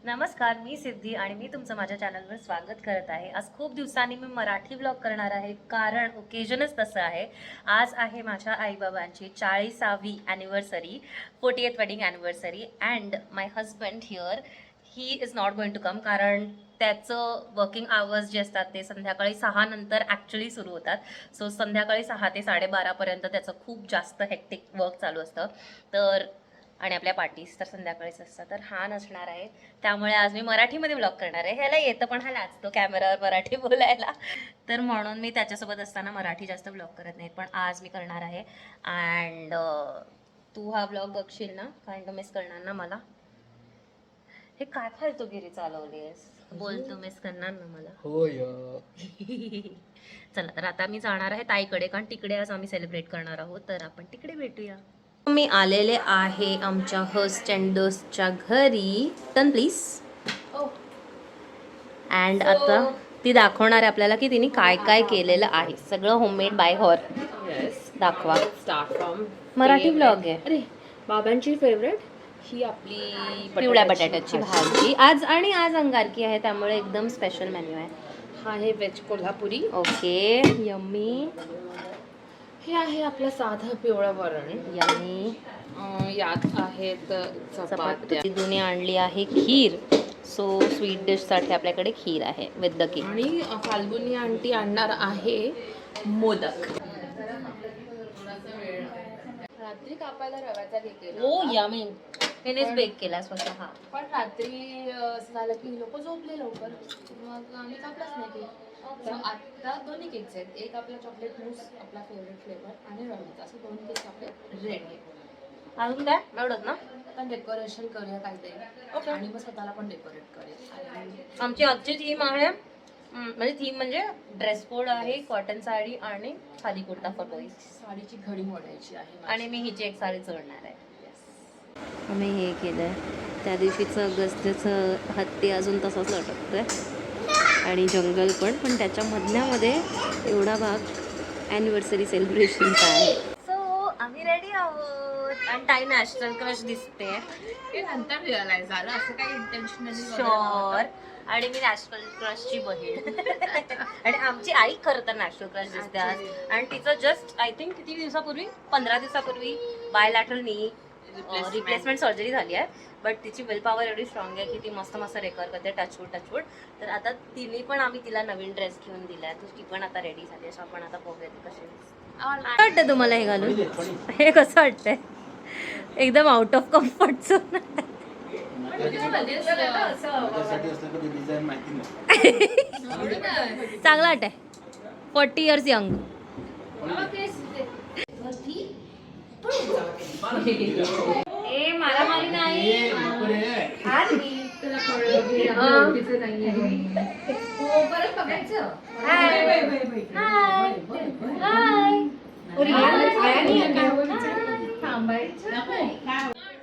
नमस्कार, मी सिद्धी आणि मी तुमचं माझ्या चॅनलवर स्वागत करत आहे. आज खूप दिवसांनी मी मराठी व्लॉग करणार आहे, कारण ओकेजनच तसं आहे. आज आहे माझ्या आईबाबांची 40वी anniversary, 40th wedding anniversary and my husband here he is not going to come, कारण त्याचं वर्किंग आवर्स जे असतात ते संध्याकाळी 6 नंतर ॲक्च्युली सुरू होतात. सो संध्याकाळी 6 ते 12:30पर्यंत त्याचं खूप जास्त हेक्टिक वर्क चालू असतं. तर आणि आपल्या पार्टीज तर संध्याकाळीच असतात, तर हा नसणार आहे. त्यामुळे आज मी मराठीमध्ये व्लॉग करणार आहे. ह्याला येतं पण हा लाजतो कॅमेरावर मराठी बोलायला, तर म्हणून मी त्याच्यासोबत असताना मराठी जास्त व्लॉग करत नाहीत, पण आज मी करणार आहे. अँड तू हा व्लॉग बघशील ना, काइंड मिस करणार ना मला. हे काय फालतूगिरी चालवलीस, बोलतो मिस करणार ना मला. होय. चला, तर आता मी जाणार आहे ताईकडे, कारण तिकडे आज आम्ही सेलिब्रेट करणार आहोत, तर आपण तिकडे भेटूया. मी आलेले आहे आमच्या होस्ट अँड डोस्टच्या घरी. Turn please. अँड आता ती दाखवणार आहे आपल्याला की तिने काय काय केलेलं आहे. सगळं होममेड बाय हर. दाखवा. स्टार्ट फ्रॉम मराठी व्लॉग आहे. अरे बाबांची फेवरेट ही आपली पिवळ्या बटाट्याची भाजी आज, आणि आज अंगारकी आहे त्यामुळे एकदम स्पेशल मेन्यू आहे. हा आहे व्हेज कोल्हापुरी. Okay, yummy. हे आहे आपलं साधं पिवळं वरण. यम्मी. यात आहेत चपात्या दोन्ही आणली आहे खीर. सो स्वीट डिशसाठी आपल्याकडे खीर आहे विथ द केक. आणि फाल्गुनी आंटी आणणार आहे मोदक. रात्री कापायला रव्याचा केक ओ यम्मी. तिनेच बेक केला स्वतः. पण रात्री असं झालं की लोक झोपले लवकर, मग आम्ही कापलाच नाही केक. तर आता दोन्ही केक्स आहेत. एक आपला चॉकलेट मूस, आपला फेवरेट फ्लेवर, आणि रव्याचा, असं दोन केक्स आपले रेडी आहेत. अजून काय एवढंच ना. आता डेकोरेशन करूया काहीतरी, आणि मग स्वतःला पण डेकोरेट करूया. आमची आजची थीम आहे, म्हणजे थीम म्हणजे ड्रेस कोड आहे, कॉटन साडी आणि खादी कुर्ता फॉर बॉईज. साडीची घडी मोडायची आहे आणि मी हिची एक साडी चढणार आहे. आम्ही हे केलंय त्या दिवशीचं गस्त्याचं हत्ती अजून तसाच लटकतोय, आणि जंगल पण त्याच्या मधल्यामध्ये एवढा भाग ॲनिव्हर्सरी सेलिब्रेशनचा आहे. सो आम्ही रेडी आहोत, आणि ताई नॅशनल क्रश दिसते. ते नंतर रिअलाइज झालं, असं काही इंटेन्शनली शॉर. आणि मी नॅशनल क्रशची बहीण आणि आमची आई खरं तर नॅशनल क्रश दिसते आज. आणि तिचं जस्ट आय थिंक किती दिवसापूर्वी, 15 दिवसापूर्वी बायलॅटरल नी रिप्लेसमेंट सर्जरी झाली आहे. बट तिची विल पॉवर एवढी स्ट्रॉंग आहे की ती मस्त मस्त रेकॉर्ड करते. टचवूड. तर आता तिने पण आम्ही तिला नवीन ड्रेस घेऊन दिलाय, तर ती पण आता रेडी झाली. असं आपण आता बघूया ती कशी दिसते. वाटतं तुम्हाला हे घालून? हे कसं वाटतंय? एकदम आउट ऑफ कम्फर्ट झोन. चांगला वाटतंय. 40 years यंग. ए मारामारी नाही.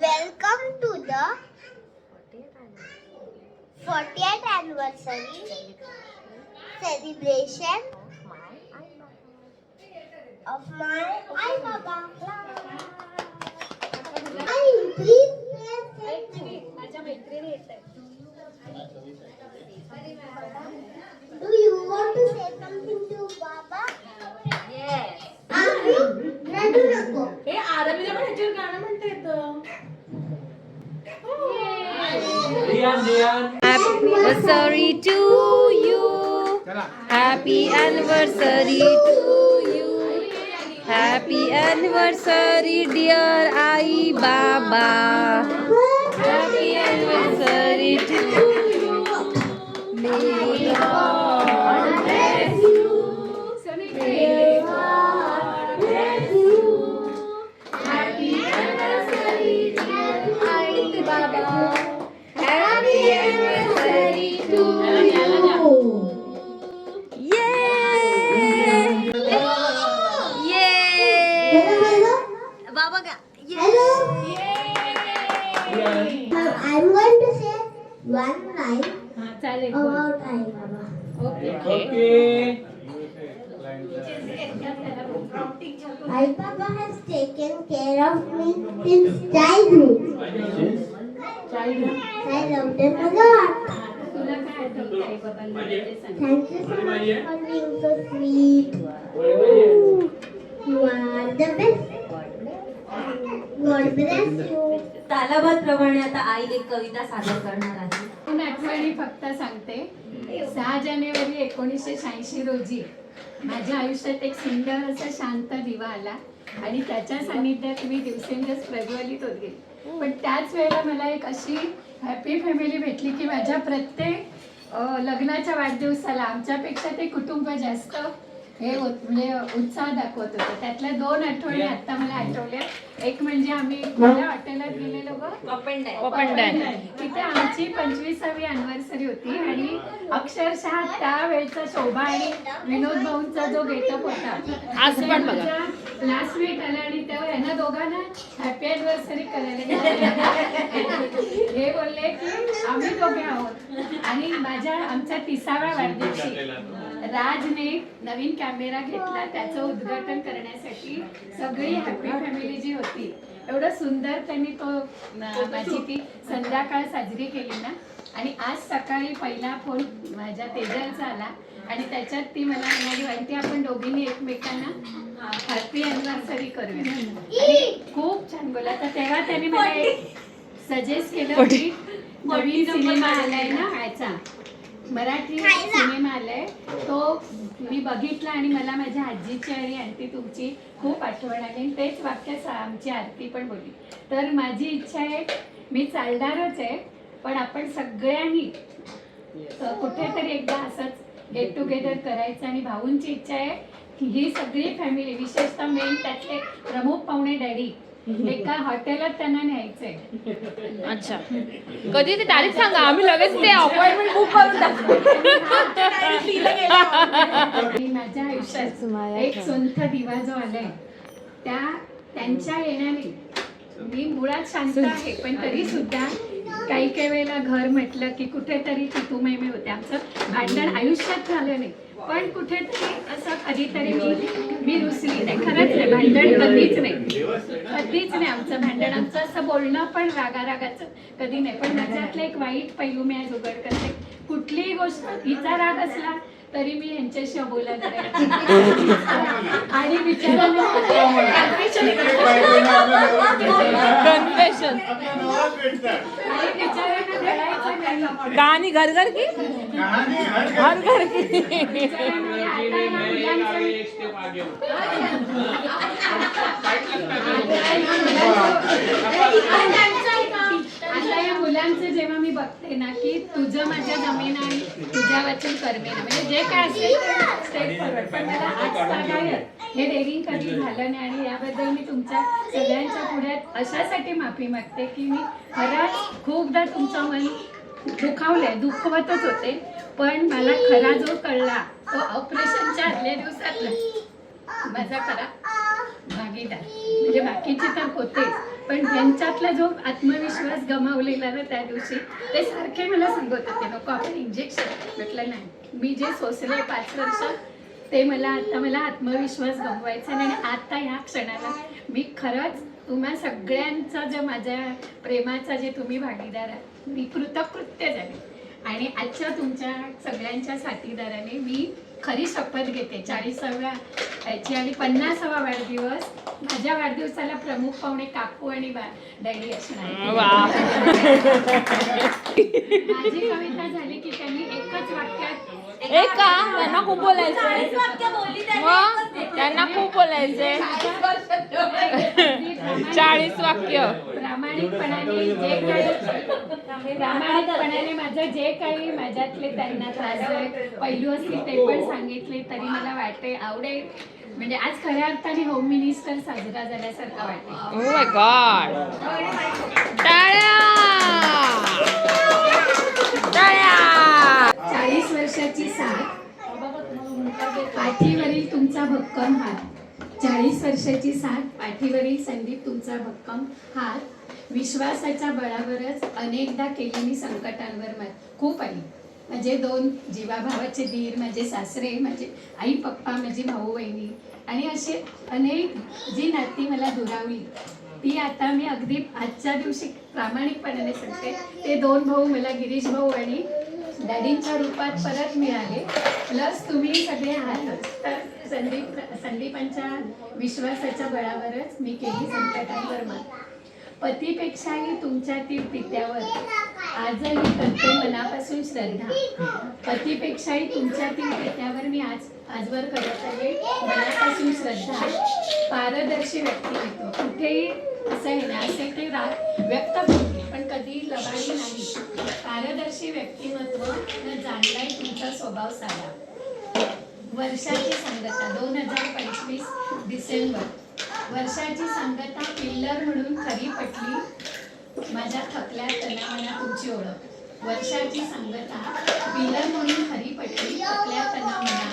Welcome to the 40th anniversary celebration of my Baba. Please do you want to say something to Baba? Yes. रडू नको. हे आरबीला पण ह्याच्यावर गाणं म्हणता येतं. Happy anniversary to you. Happy anniversary to you. Happy anniversary dear Ai Baba. Happy anniversary to you. May God bless you. May God bless you. Happy anniversary dear Ai Baba. Happy anniversary to you. Yay! Yay! Hello. Baba ka. Hello. I'm going to say one line about Ai Baba. Okay. Ai Baba has taken care of me since childhood. I love them a lot. तुला काय आठवतं आई बाबांमध्ये ते सांग. Thank you so much for being so sweet. You are the best. God bless you. तालाबत प्रमाणे आता आई एक कविता सादर करणार आहे. दोन आठवणी फक्त सांगते. 6 जानेवारी 1986 रोजी माझ्या आयुष्यात एक सुंदर असा शांत दिवा आला आणि त्याच्या सानिध्यात मी दिवसेंदिवस प्रज्वलित होत गेले. पण त्याच वेळेला मला एक अशी हॅपी फॅमिली भेटली की माझ्या प्रत्येक लग्नाच्या वाढदिवसाला आमच्यापेक्षा ते कुटुंब जास्त हे म्हणजे उत्साह दाखवत होतं. त्यातल्या 2 आठवणी आता मला आठवल्या. एक म्हणजे आम्ही कुठल्या हॉटेलात गेलेलो तिथे आमची 25वी अॅनिव्हर्सरी होती आणि अक्षरशः त्यावेळेचा शोभा आणि विनोद भाऊंचा जो गेटअप होता क्लासमेट आला आणि तेव्हा यांना दोघांना हॅपी अॅनिव्हर्सरी करायला हे बोलले की आम्ही दोघे आहोत. आणि आमच्या 30व्या वाढदिवशी राजने नवीन कॅमेरा घेतला त्याचं उद्घाटन करण्यासाठी. सगळी हॅपी फॅमिली जी होती एवढं सुंदर त्यांनी तो माझी ती संध्याकाळ साजरी केली ना. आणि आज सकाळी पहिला फोन माझ्या तेजलचा आला आणि त्याच्यात ती मला म्हणाली वाटते आपण दोघींनी एकमेकांना हॅपी अॅनिव्हर्सरी करूया. आणि खूप छान बोला. तर तेव्हा त्यांनी मला सजेस्ट केलं की नवीन सिनेमा आलाय ना ह्याचा मराठी सिनेमा आलाय तो मी बघितला आणि मला माझ्या आजीची आणि आंटी तुमची खूप आठवण आली. तेच वाक्य आमची आरती पण बोलली. तर माझी इच्छा आहे मी चालणारच आहे पण आपण सगळ्यांनी कुठेतरी एकदा असंच गेट टुगेदर करायचं. आणि भाऊंची इच्छा आहे की ही सगळी फॅमिली विशेषतः मेन त्यातले प्रमुख पाहुणे डॅडी एका हॉटेलात त्यांना न्यायचंय. अच्छा कधी ती तारीख सांगा आम्ही लगेच ते अपॉइंटमेंट बुक करून टाकू. माझ्या आयुष्यात एक संथ दिवा जो आलाय त्यांच्या येण्याने मी मुळात शांत आहे पण तरी सुद्धा काही वेळेला घर म्हटलं की कुठेतरी तितूमेमे होते. आमचं भांडण आयुष्यात झालं नाही पण कुठेतरी असं कधीतरी मी रुसली नाही. खरंच नाही भांडण कधीच नाही आमचं भांडण. आमचं असं बोलणं पण रागाचं कधी नाही. पण माझ्यातलं एक वाईट पैलू मी आज उघड करते. कुठलीही गोष्ट हिचा राग असला तरी मी यांच्याशी अबोला करायची आणि गाणी घर घर की आता या मुलांचं जेव्हा मी बघते ना की तुझं माझ्या जमीन आणि तुझ्या वाचून कर्मेना म्हणजे जे काय असेल स्टेप फॉरवर्ड. पण मला आज सांगायला हे डेअरिंग कधी झालं नाही आणि याबद्दल मी तुमच्या सगळ्यांच्या पुढे अशासाठी माफी मागते की मी खरंच खूपदा तुमचं मन दुखावलंय दुखवतच होते. पण मला खरा जो कळला तो ऑपरेशनच्या आदल्या दिवसातला माझा खरा भागीदार म्हणजे बाकीचे तर होतेच पण त्यांच्यातला जो आत्मविश्वास गमावलेला ना त्या दिवशी ते सारखे मला सांगत होते नको आपण इंजेक्शन. म्हटलं नाही मी जे सोसले 5 वर्ष ते मला आत्मविश्वास गमवायचा नाही. आणि आता ह्या क्षणाला मी खरंच तुम्हा सगळ्यांचा जो माझ्या प्रेमाचा जे तुम्ही भागीदार आहात मी कृतकृत्य झाले. आणि आजच्या तुमच्या सगळ्यांच्या साथीदाराने मी खरी शपथ घेते 40व्या याची आणि 50वा वाढदिवस माझ्या वाढदिवसाला प्रमुख पाहुणे काकू आणि डॅडी असणार. माझी कविता झाली की त्यांनी एकच वाक्यात त्यांना खूप बोलायचंय त्यांना खूप बोलायचंय 40 वाक्य प्रामाणिकपणाने माझं जे काही माझ्यातले त्यांना त्रास पैलू असतील ते पण सांगितले तरी मला वाटते आवडेल. म्हणजे आज खऱ्या अर्थाने होम मिनिस्टर साजरा झाल्यासारखं वाटते. ओह माय गॉड टाळ्या 40 वर्षाची साथ पाठीवरील तुमचा भक्कम हात 40 वर्षाची साथ पाठीवरील संदीप तुमचा भक्कम हात विश्वासाच्या बळावरच अनेकदा केलेली संकटांवर मात खूप आली. माझे 2 जीवाभावाचे धीर माझे सासरे माझे आई पप्पा माझी भाऊ बहिणी आणि असे अनेक जी नाती मला दुरावली ती आता मी अगदी आजच्या दिवशी प्रामाणिकपणाने सांगते, ते 2 भाऊ मला गिरीश भाऊ आणि डॅडींच्या रूपात परत मिळाले, प्लस तुम्ही सगळे आहातच. तर संदीपांच्या विश्वासाच्या बळावरच मी केली संकटांवर मात. पतीपेक्षाही तुमच्यातील पित्यावर आजही करते मनापासून श्रद्धा. पतीपेक्षाही तुमच्यातील पित्यावर मी आजवर करत आहे मनापासून श्रद्धा. पारदर्शी व्यक्तिमत्व, कुठेही असं आहे ना, असे ते व्यक्त होते पण कधी लबाडी नाही. पारदर्शी व्यक्तिमत्व न जाणलाय तुमचा स्वभाव साधा. वर्षाची सांगता 2025 डिसेंबर. वर्षाची सांगता पिल्लर म्हणून खरी पटली माझ्या थकल्या तणामना तुमची ओळख. वर्षाची सांगता पिल्लर म्हणून खरी पटली थकल्या तणामना.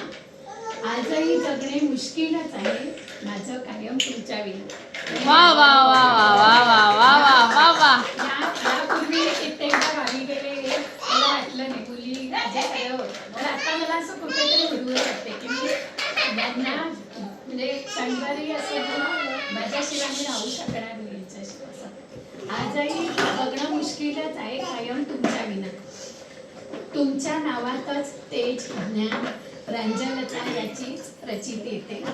आजही जगणे मुश्किलच आहे माझं कायम तुमच्या विना. वा वा वा वा वा वा वा वा वा वा. यापूर्वी कित्येकदा गावी गेले, मला वाटलं नाही मुली माझे खरं होतं. तर आता मला असं कुठेतरी हुडवून वाटते की मी यांना म्हणजे क्षणभरही असं माझ्याशिवाय मी राहू शकणार नाही यांच्याशिवाय असं. आजही बघणं मुश्किलच आहे कायम तुमच्या विना. तुमच्या नावातच तेज ज्ञान प्रांजलता याचीच प्रचिती येते.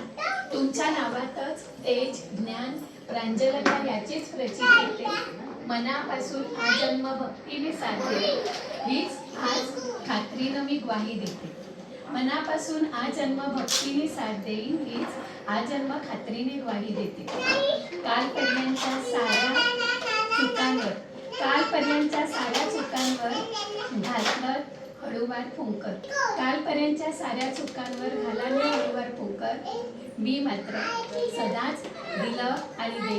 तुमच्या नावातच तेज ज्ञान प्रांजलता याचीच प्रचिती येते. मनापासून आजन्म भक्तीने साधते हीच आज खात्रीनं मी ग्वाही देते. मनापासून आजन्म भक्तीने साथ देईन हीच आजन्म खात्रीने ग्वाही देते. कालपर्यंतच्या साऱ्या चुकांवर घालत हळूवार फुंकर. कालपर्यंतच्या साऱ्या चुकांवर घाला मी हळूवार फुंकर. मी मात्र सदाच दिलं आणि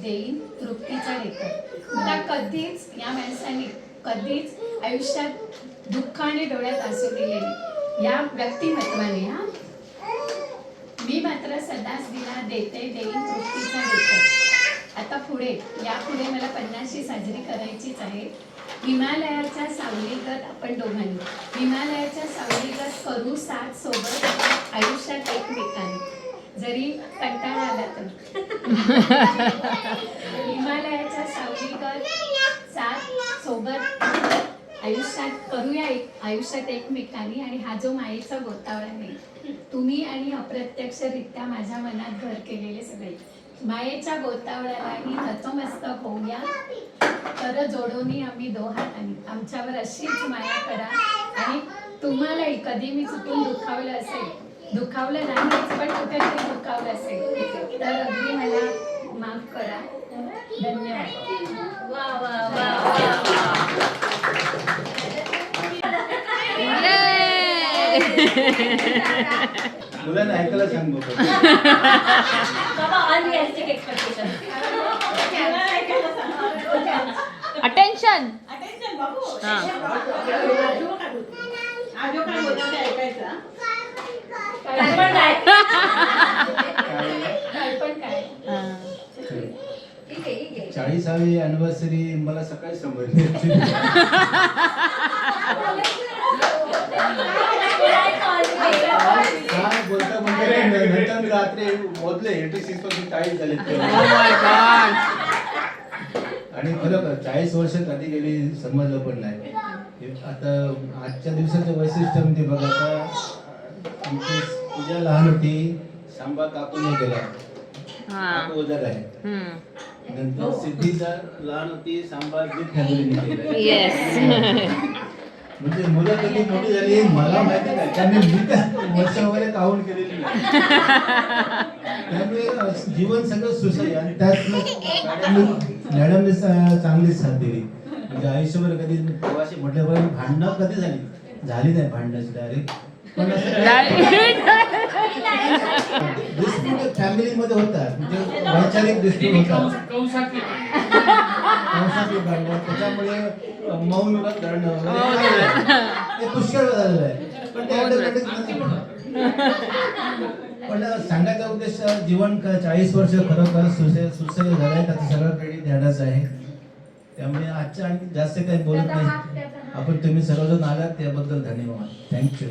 देईन तृप्तीचा लेकर. मला कधीच या माणसाने कधीच आयुष्यात दुःखाने डोळ्यात आसू दिले नाही. या व्यक्तिमत्वाने मी मात्र सदाच दिला देईन तृप्तीचा लेकर. आता यापुढे मला 50शी साजरी करायचीच आहे. हिमालयाच्या सावलीगत आपण दोघांनी हिमालयाच्या सावलीगत करू साथ सोबत आयुष्यात एकमेकांनी. जरी कंटाळा आला तर हिमालयाच्या सावलीगत साथ सोबत आयुष्यात करूया आयुष्यात एकमेकांनी. आणि हा जो मायेचा गोतावळा नाही, तुम्ही आणि अप्रत्यक्षरित्या माझ्या मनात घर केलेले सगळे मायेच्या गोतावळ्यालाही नतमस्तक होऊया. तर जोडोनी आम्ही 2 हातांनी. आमच्यावर अशीच माया करा. आणि तुम्हालाही कधी मी चुकून दुखावलं नाही पण कुठेतरी दुखावलं असेल तर अगदी मला माफ करा. धन्यवाद. वा वा वा वा. मुलांना ऐकायला सांग बघ. बाबा अनरिअलिस्टिक एक्सपेक्टेशन. अटेन्शन. हा. ठीक आहे. 40वी अॅनिव्हर्सरी मला सकाळी समजली. काय बोलता म्हणजे नंतर मी रात्री मोजले 86 पासून 40 झाले. आणि खरं 40 वर्ष कधी गेली समजलं पण नाही. आता आजच्या दिवसाचं वैशिष्ट्य म्हणजे बघा, आता आमची पूजा लहान होती, सांबा काकूने गेला, काकू वजर आहे. नंतर सिद्धीचा लहान होती, सांबा फॅमिलीने केला. येस. म्हणजे मुलं कधी मोठी झाली मला माहिती नाही, कारण मी वर्ष वगैरे काउंट केलेली नाही. त्यामुळे जीवन सगळं सुसह्य. आणि त्यात मॅडमने चांगली साथ दिली. म्हणजे आयुष्यभर कधी प्रवासी म्हटल्यापर्यंत भांडणं कधी झाली नाही भांडणाची डायरेक्ट. पण डिस्प्यूट फॅमिलीमध्ये होतात, म्हणजे वैचारिक डिस्प्यूट होतात, त्याच्यामुळे मौन धरणं ते पुष्कळ झालेलं आहे. पण पण सांगायचा उद्देश जीवन 40 वर्ष खरोखर सुसह्य झालंय, त्याचं सगळं क्रेडिट द्यायचं आहे. त्यामुळे आजच्या आणखी जास्त काही बोलत नाही. आपण तुम्ही सर्वजण आलात त्याबद्दल धन्यवाद. थँक्यू.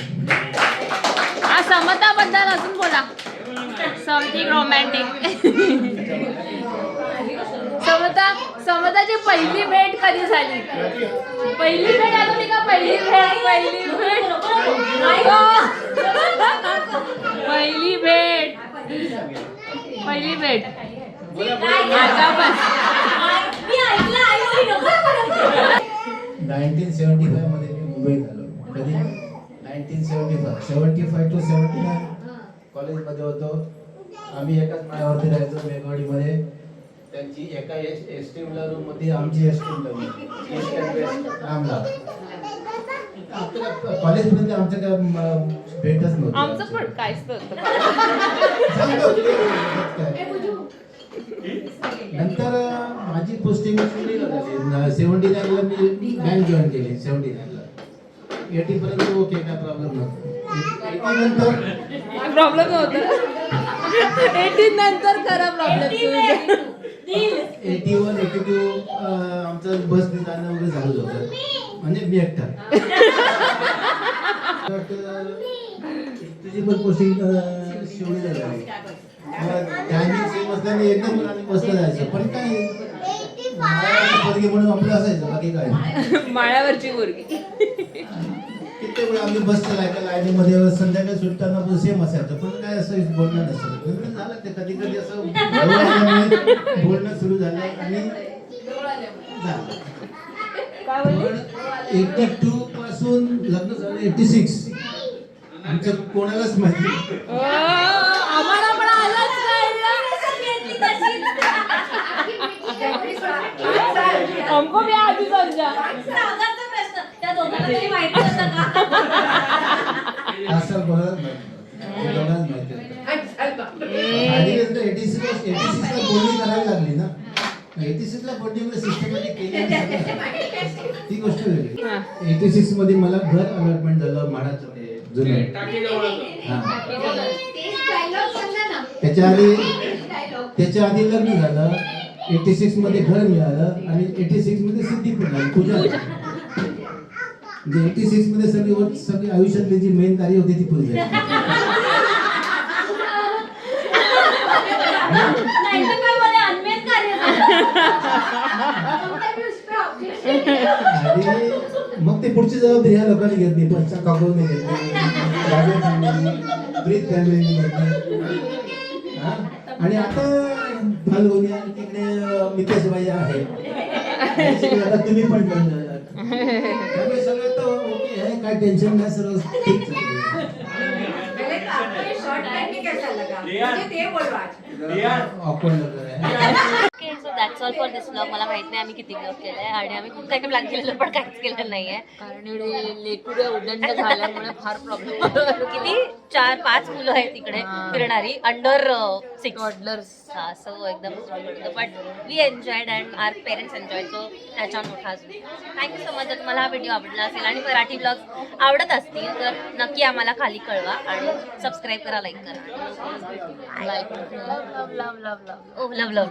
हा समताबद्दल अजून बोला. Something romantic. समताची पहिली भेट कधी झाली? पहिली भेट आठवली का? पहिली भेट पहिली भेट पहिली भेट पहिली भेट आता बस. 1975 मध्ये मी मुंबईत आलो. कधी 1975 टू 79 कॉलेजमध्ये होतो. आम्ही एकाच माळ्यावरती राहायचो मेघवाडीमध्ये. त्यांची एका एसटीमला रूम मध्ये, आमची एसटीमला लांबला. कॉलेजपर्यंत आमचं काय भेटच नव्हतं. आमचं पण काहीच नव्हतं. नंतर माझी पोस्टिंग 79ला मी बँक जॉईन केली. 79ला 80 पर्यंत ओके, काय प्रॉब्लेम नव्हता. 80 नंतर प्रॉब्लेम नव्हतं. 18 नंतर खरा प्रॉब्लेम. 81 82 आमचं बस जाणं वगैरे चालू होतं. म्हणजे मी एकटा. तुझी पण पोस्टिंग शिवणीला झाली. टायमिंग सेम असल्याने एकदम आम्ही बसला जायचं. पण काय पोरगी म्हणून आपलं असायचं, बाकी काय. माळ्यावरची मुलगी. किती वेळ आम्ही बसचं लाईनीमध्ये संध्याकाळी सुटताना पण सेम असायचं. पण काय असं बोलणं नसतं. नंतर झालं ते कधी कधी असं बोलणं सुरू झालं आणि झालं. 82 पासून लग्न झालं. 86 आमचं कोणालाच माहिती. आम्हाला पण आलंच हमको भी आधी समजा. असं कोणालाच माहिती. कोणालाच माहिती. आणि 86 ला बोलणी करावी लागली ना. 86 ला बोलणी सिस्टमॅटिक केली आणि सगळं. ती गोष्ट वेगळी. 86 मध्ये मला घर अलॉटमेंट झालं म्हाडाचं ते जुनं. त्याच्या आधी लग्न झालं. 86 मध्ये घर मिळालं आणि 86 मध्ये सिद्धी पण पूजा. म्हणजे 86 मध्ये सगळी आयुष्यातली जी मेन कार्य होती ती पूजा. आणि मग ते पुढची जबाबदारी ह्या लोकांनी घेतली. पंचा काकूने घेतली, ब्रीथ फॅमिलीने घेतली. आणि आता फाल्गुनी आणि तिकडे मितेशबाई आहे. आता तुम्ही पण त्यामुळे सगळं तर ओके आहे. काय टेन्शन नाही, सर्व ठीक okay, so that's all for this blog. मला माहित नाही आम्ही किती ब्लॉग केलाय आणि आम्ही खूप काही प्लॅन केलेलं पण काहीच केलं नाहीये. कारण एवढे लेकुडे उदंड झाल्यामुळे फार प्रॉब्लेम. किती 4-5 मुलं आहेत तिकडे फिरणारी अंडर 6 टॉडलर्स. हा, सो एकदम but we enjoyed and our parents enjoyed. So त्याच्यावर मोठा अजून थँक्यू सो मच. जर तुम्हाला हा व्हिडिओ आवडला असेल आणि मराठी ब्लॉग आवडत असतील तर नक्की आम्हाला खाली कळवा आणि सबस्क्राईब करा, लाईक करा. लाईक लव लव लव लव. ओ लव लव.